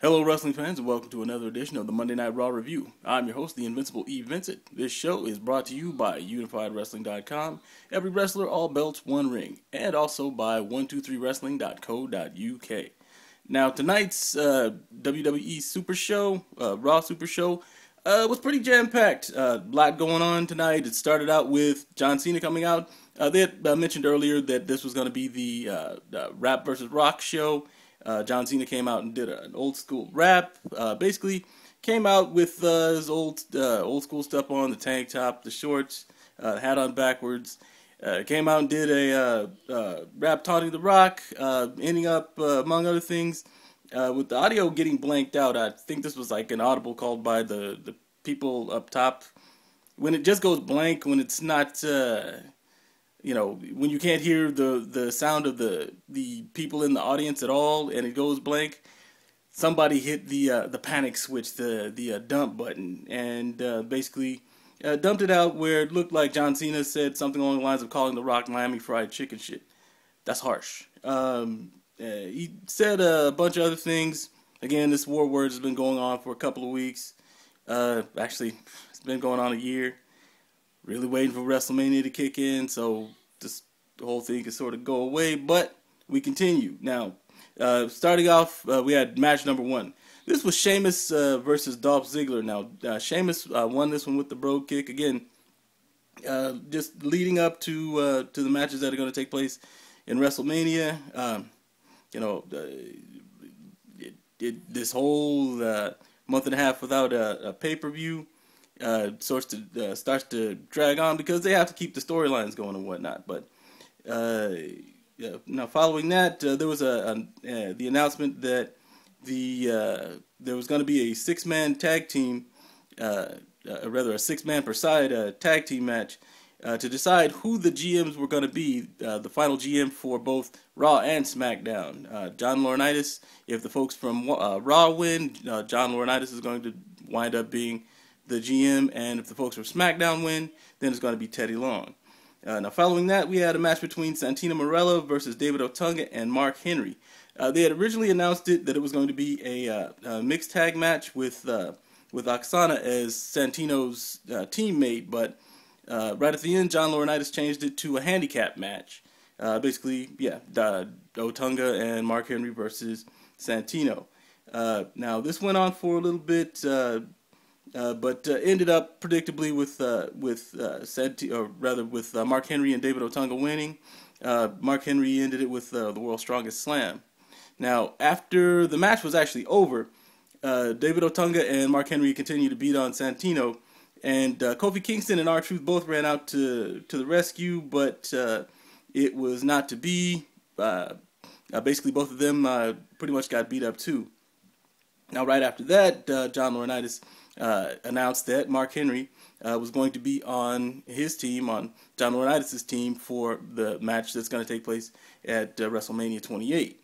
Hello, wrestling fans, and welcome to another edition of the Monday Night Raw Review. I'm your host, the Invincible Vincent. This show is brought to you by UnifiedWrestling.com, Every Wrestler, All Belts, One Ring, and also by 123wrestling.co.uk. Now, tonight's WWE Super Show, Raw Super Show, was pretty jam-packed. A lot going on tonight. It started out with John Cena coming out. They had mentioned earlier that this was going to be the Rap vs. Rock show. John Cena came out and did an old school rap. Basically, came out with his old school stuff on, the tank top, the shorts, hat on backwards. Came out and did a rap taunting The Rock, ending up, among other things, with the audio getting blanked out. I think this was like an audible called by the people up top. When it just goes blank, when it's not... when you can't hear the sound of the people in the audience at all, and it goes blank, somebody hit the panic switch, the dump button, and basically dumped it out where it looked like John Cena said something along the lines of calling The Rock Miami fried chicken shit. That's harsh. He said a bunch of other things. Again, this war words has been going on for a couple of weeks. Actually, it's been going on a year. Really waiting for WrestleMania to kick in, so the whole thing can sort of go away, but we continue. Now, starting off, we had match number 1. This was Sheamus versus Dolph Ziggler. Now, Sheamus won this one with the Brogue Kick. Again, just leading up to the matches that are going to take place in WrestleMania. This whole month and a half without a pay-per-view starts to drag on because they have to keep the storylines going and whatnot. But now, following that, there was the announcement that there was going to be a 6-man tag team, rather a 6-man per side tag team match to decide who the GMs were going to be, the final GM for both Raw and SmackDown. John Laurinaitis, if the folks from Raw win, John Laurinaitis is going to wind up being the GM, and if the folks from SmackDown win, then it's going to be Teddy Long. Now, following that, we had a match between Santino Marella versus David Otunga and Mark Henry. They had originally announced that it was going to be a mixed tag match with Oksana as Santino's teammate, but right at the end, John Laurinaitis changed it to a handicap match. Basically, Otunga and Mark Henry versus Santino. Now, this went on for a little bit. But ended up predictably with Mark Henry and David Otunga winning. Mark Henry ended it with the World's Strongest Slam. Now, after the match was actually over, David Otunga and Mark Henry continued to beat on Santino, and Kofi Kingston and R-Truth both ran out to the rescue, but it was not to be. Basically, both of them pretty much got beat up too. Now, right after that, John Laurinaitis announced that Mark Henry was going to be on his team, on John Laurinaitis' team, for the match that's going to take place at WrestleMania 28.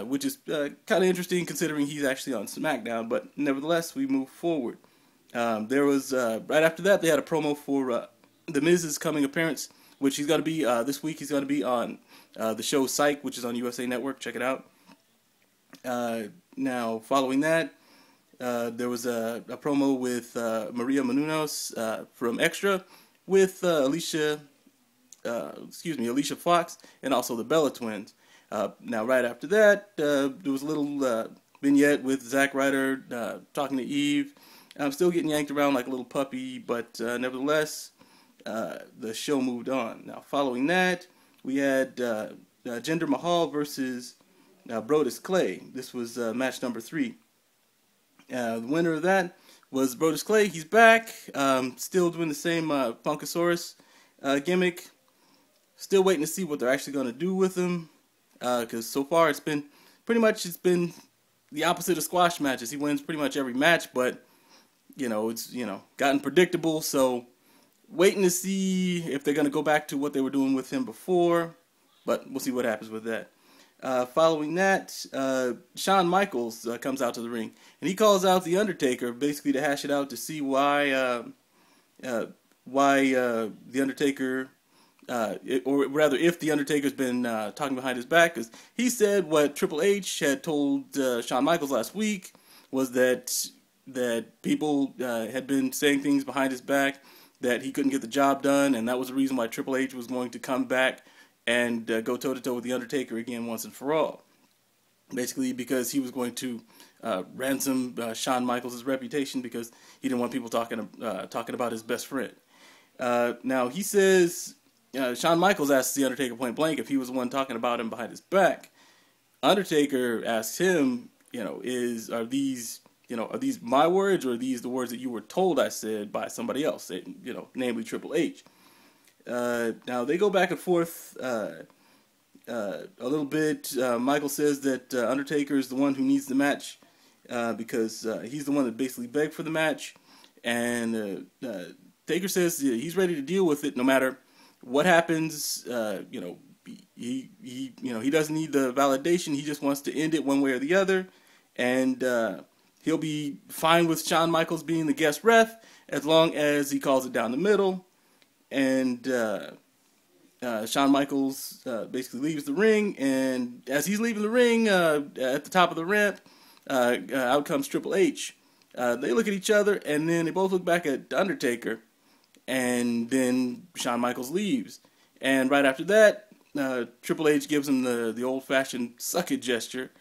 Which is kind of interesting considering he's actually on SmackDown, but nevertheless, we move forward. There was, right after that, they had a promo for The Miz's coming appearance, which he's going to be, this week he's going to be on the show Psych, which is on USA Network. Check it out. Now, following that, there was a promo with Maria Menounos from Extra with Alicia Fox and also the Bella Twins. Now, right after that, there was a little vignette with Zack Ryder talking to Eve. I'm still getting yanked around like a little puppy, but nevertheless, the show moved on. Now, following that, we had Jinder Mahal versus Brodus Clay. This was match number 3. The winner of that was Brodus Clay. He's back, still doing the same Funkasaurus gimmick. Still waiting to see what they're actually going to do with him, because so far it's been the opposite of squash matches. He wins pretty much every match, but it's gotten predictable. So waiting to see if they're going to go back to what they were doing with him before, but we'll see what happens with that. Following that, Shawn Michaels comes out to the ring, and he calls out The Undertaker, basically to hash it out to see why The Undertaker or rather, if the Undertaker's been talking behind his back, because he said what Triple H had told Shawn Michaels last week was that people had been saying things behind his back, that he couldn't get the job done, and that was the reason why Triple H was going to come back and go toe-to-toe with the Undertaker again once and for all. Basically, because he was going to ransom Shawn Michaels' reputation because he didn't want people talking about his best friend. Now, he says, Shawn Michaels asks the Undertaker point blank if he was the one talking about him behind his back. Undertaker asks him, are these my words, or are these the words that you were told I said by somebody else, namely Triple H? Now, they go back and forth a little bit. Michael says that Undertaker is the one who needs the match because he's the one that basically begged for the match, and Taker says he's ready to deal with it no matter what happens. He doesn't need the validation. He just wants to end it one way or the other, and he'll be fine with Shawn Michaels being the guest ref as long as he calls it down the middle. And Shawn Michaels basically leaves the ring, and as he's leaving the ring, at the top of the ramp, out comes Triple H. They look at each other, and then they both look back at the Undertaker, and then Shawn Michaels leaves. And right after that, Triple H gives him the old-fashioned suck it gesture.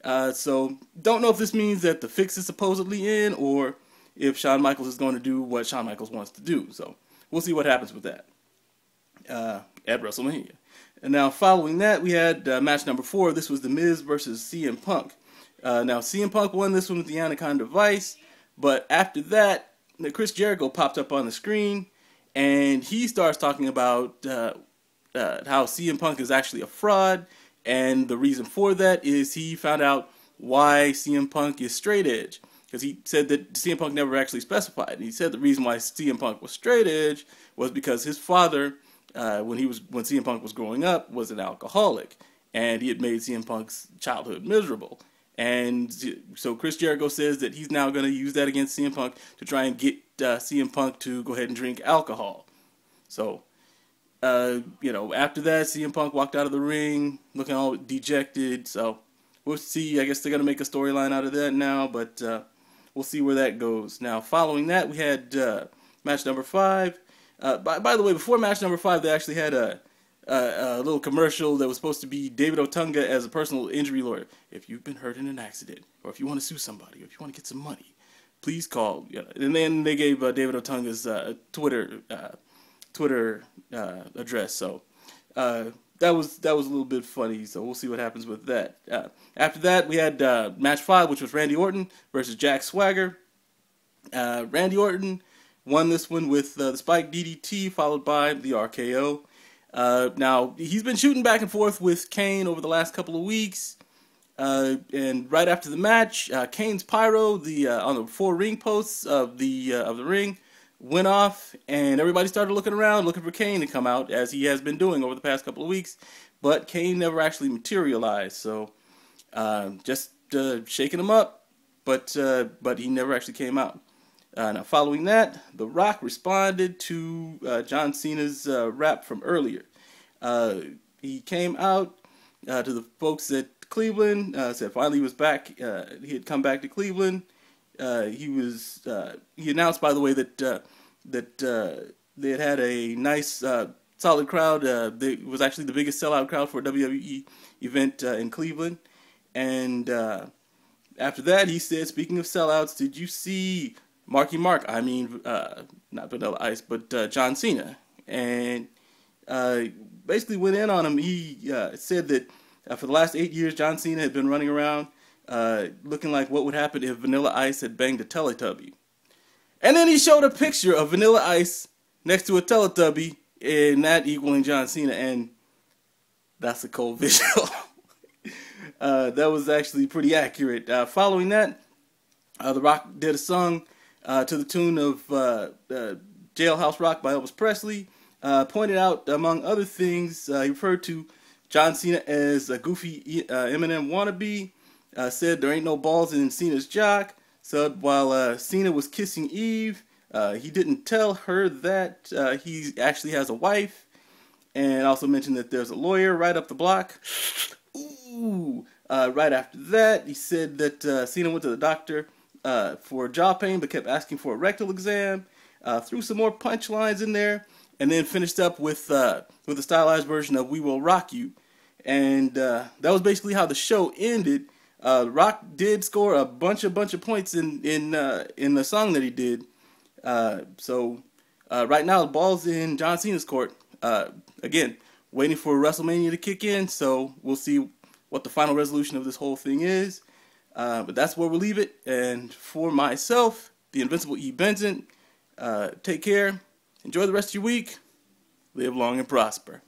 So don't know if this means that the fix is supposedly in, or if Shawn Michaels is going to do what Shawn Michaels wants to do. So we'll see what happens with that at WrestleMania. And now following that, we had match number 4. This was The Miz versus CM Punk. Now CM Punk won this one with the Anaconda Vice, but after that, Chris Jericho popped up on the screen, and he starts talking about how CM Punk is actually a fraud, and the reason for that is he found out why CM Punk is straight edge, because he said that CM Punk never actually specified. And he said the reason why CM Punk was straight edge was because his father, when CM Punk was growing up, was an alcoholic, and he had made CM Punk's childhood miserable. And so Chris Jericho says that he's now going to use that against CM Punk to try and get CM Punk to go ahead and drink alcohol. So, after that, CM Punk walked out of the ring looking all dejected. So we'll see. I guess they're going to make a storyline out of that now, but we'll see where that goes. Now, following that, we had match number 5. By the way, before match number 5, they actually had a little commercial that was supposed to be David Otunga as a personal injury lawyer. If you've been hurt in an accident, or if you want to sue somebody, or if you want to get some money, please call. And then they gave David Otunga's Twitter address. So that was a little bit funny. So we'll see what happens with that. After that, we had match 5, which was Randy Orton versus Jack Swagger. Randy Orton won this one with the Spike DDT, followed by the RKO. Now, he's been shooting back and forth with Kane over the last couple of weeks, and right after the match, Kane's pyro on the 4 ring posts of the ring went off, and everybody started looking around, looking for Kane to come out, as he has been doing over the past couple of weeks, but Kane never actually materialized, so just shaking him up, but he never actually came out. Now, following that, The Rock responded to John Cena's rap from earlier. He came out to the folks at Cleveland, said finally he was back. He had come back to Cleveland. He announced, by the way, that they had a nice, solid crowd. It was actually the biggest sellout crowd for a WWE event in Cleveland. And after that, he said, speaking of sellouts, did you see Marky Mark? I mean, not Vanilla Ice, but John Cena. And basically went in on him. He said that for the last 8 years, John Cena had been running around looking like what would happen if Vanilla Ice had banged a Teletubby. And then he showed a picture of Vanilla Ice next to a Teletubby, and that equaling John Cena, and that's a cold visual. That was actually pretty accurate. Following that, The Rock did a song to the tune of Jailhouse Rock by Elvis Presley. Pointed out, among other things, he referred to John Cena as a goofy Eminem wannabe, said there ain't no balls in Cena's jock, said while Cena was kissing Eve, he didn't tell her that he actually has a wife, and also mentioned that there's a lawyer right up the block. Ooh. Right after that, he said that Cena went to the doctor for jaw pain, but kept asking for a rectal exam. Threw some more punchlines in there, and then finished up with a stylized version of "We Will Rock You," and that was basically how the show ended. Rock did score a bunch of points in the song that he did. So right now, the ball's in John Cena's court. Again, waiting for WrestleMania to kick in, so we'll see what the final resolution of this whole thing is. But that's where we'll leave it. And for myself, the Invincible E. Vincent, take care. Enjoy the rest of your week. Live long and prosper.